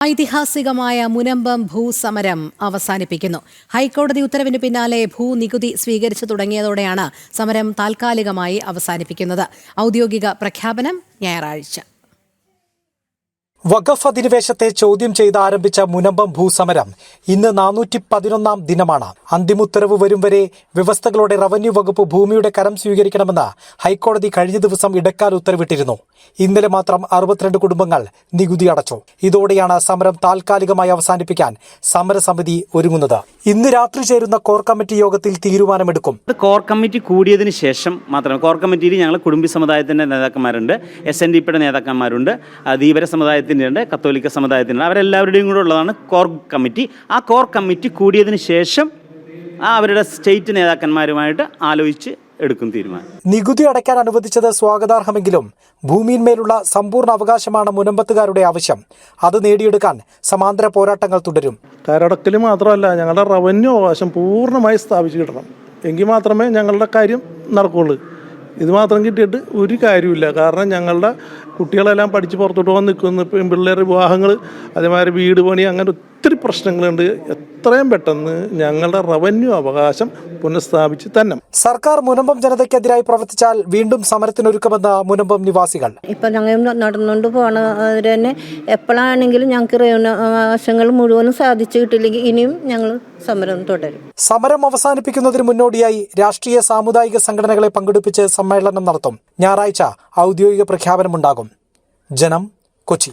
ഐതിഹാസികമായ മുനമ്പം ഭൂസമരം അവസാനിപ്പിക്കുന്നു. ഹൈക്കോടതി ഉത്തരവിന് പിന്നാലെ ഭൂനികുതി സ്വീകരിച്ചു തുടങ്ങിയതോടെയാണ് സമരം താൽക്കാലികമായി അവസാനിപ്പിക്കുന്നത്. ഔദ്യോഗിക പ്രഖ്യാപനം ഞായറാഴ്ച. വഖഫ് അധിനിവേശത്തെ ചോദ്യം ചെയ്ത് ആരംഭിച്ച മുനമ്പം ഭൂസമരം ഇന്ന് 411-ാം ദിനമാണ്. അന്തിമോത്തരവ് വരും വരെ വ്യവസ്ഥകളോടെ റവന്യൂ വകുപ്പ് ഭൂമിയുടെ കരം സ്വീകരിക്കണമെന്ന് ഹൈക്കോടതി കഴിഞ്ഞ ദിവസം ഇടക്കാല ഉത്തരവിട്ടിരുന്നു. ഇന്നലെ മാത്രം 62 കുടുംബങ്ങൾ നികുതി അടച്ചു. ഇതോടെയാണ് സമരം താൽക്കാലികമായി അവസാനിപ്പിക്കാൻ സമരസമിതി ഒരുങ്ങുന്നത്. ഇന്ന് രാത്രി ചേരുന്ന കോർ കമ്മിറ്റി യോഗത്തിൽ തീരുമാനമെടുക്കും. കോർ കമ്മിറ്റി കൂടിയതിന് ശേഷം മാത്രമേ കോർ കമ്മിറ്റിയിൽ ഞങ്ങൾ കുടുംബി സമുദായത്തിന്റെ നേതാക്കന്മാരുണ്ട്, SNDPയുടെ നേതാക്കന്മാരുണ്ട്, ധീവര സമുദായത്തിന്റെ ഉണ്ട്, കത്തോലിക്ക സമുദായത്തിനുണ്ട്. അവരെല്ലാവരുടെയും കൂടെ ഉള്ളതാണ് കോർ കമ്മിറ്റി. ആ കോർ കമ്മിറ്റി കൂടിയതിന് ശേഷം അവരുടെ സ്റ്റേറ്റ് നേതാക്കന്മാരുമായിട്ട് ആലോചിച്ച് എടുക്കും തീരുമാനം. നികുതി അടയ്ക്കാൻ അനുവദിച്ചത് സ്വാഗതാർഹമെങ്കിലും ഭൂമിയിന്മേലുള്ള സമ്പൂർണ്ണ അവകാശമാണ് മുനമ്പത്തുകാരുടെ ആവശ്യം. അത് നേടിയെടുക്കാൻ സമാന്തര പോരാട്ടങ്ങൾ തുടരും. കരടക്കൽ മാത്രമല്ല, ഞങ്ങളുടെ റവന്യൂ അവകാശം പൂർണ്ണമായി സ്ഥാപിച്ചു കിട്ടണം. എങ്കിൽ മാത്രമേ ഞങ്ങളുടെ കാര്യം നടക്കുകയുള്ളൂ. ഇത് മാത്രം കിട്ടിയിട്ട് ഒരു കാര്യമില്ല. കാരണം ഞങ്ങളുടെ കുട്ടികളെല്ലാം പഠിച്ച് പുറത്തോട്ട് പോകാൻ നിൽക്കുന്നു. പിള്ളേരുടെ വിവാഹങ്ങൾ, അതേമാതിരി വീട് പണി, അങ്ങനെ ഒത്തിരി പ്രശ്നങ്ങളുണ്ട്. എത്രയും പെട്ടെന്ന് ഞങ്ങളുടെ റവന്യൂ അവകാശം പുനഃസ്ഥാപിച്ച് തന്നെ. സർക്കാർ മുനമ്പം ജനതയ്ക്കെതിരായി പ്രവർത്തിച്ചാൽ വീണ്ടും സമരത്തിനൊരുക്കമെന്ന് മുനമ്പം നിവാസികൾ. ഇപ്പം ഞങ്ങൾ നടന്നുകൊണ്ട് പോകണ തന്നെ എപ്പോഴാണെങ്കിലും ഞങ്ങൾക്ക് റവന്യൂ അവകാശങ്ങൾ മുഴുവനും സാധിച്ചു കിട്ടില്ലെങ്കിൽ ഇനിയും ഞങ്ങൾ സമരം തുടരും. സമരം അവസാനിപ്പിക്കുന്നതിന് മുന്നോടിയായി രാഷ്ട്രീയ സാമുദായിക സംഘടനകളെ പങ്കെടുപ്പിച്ച് സമ്മേളനം നടത്തും. ഞായറാഴ്ച ഔദ്യോഗിക പ്രഖ്യാപനമുണ്ടാകും. ജനം, കൊച്ചി.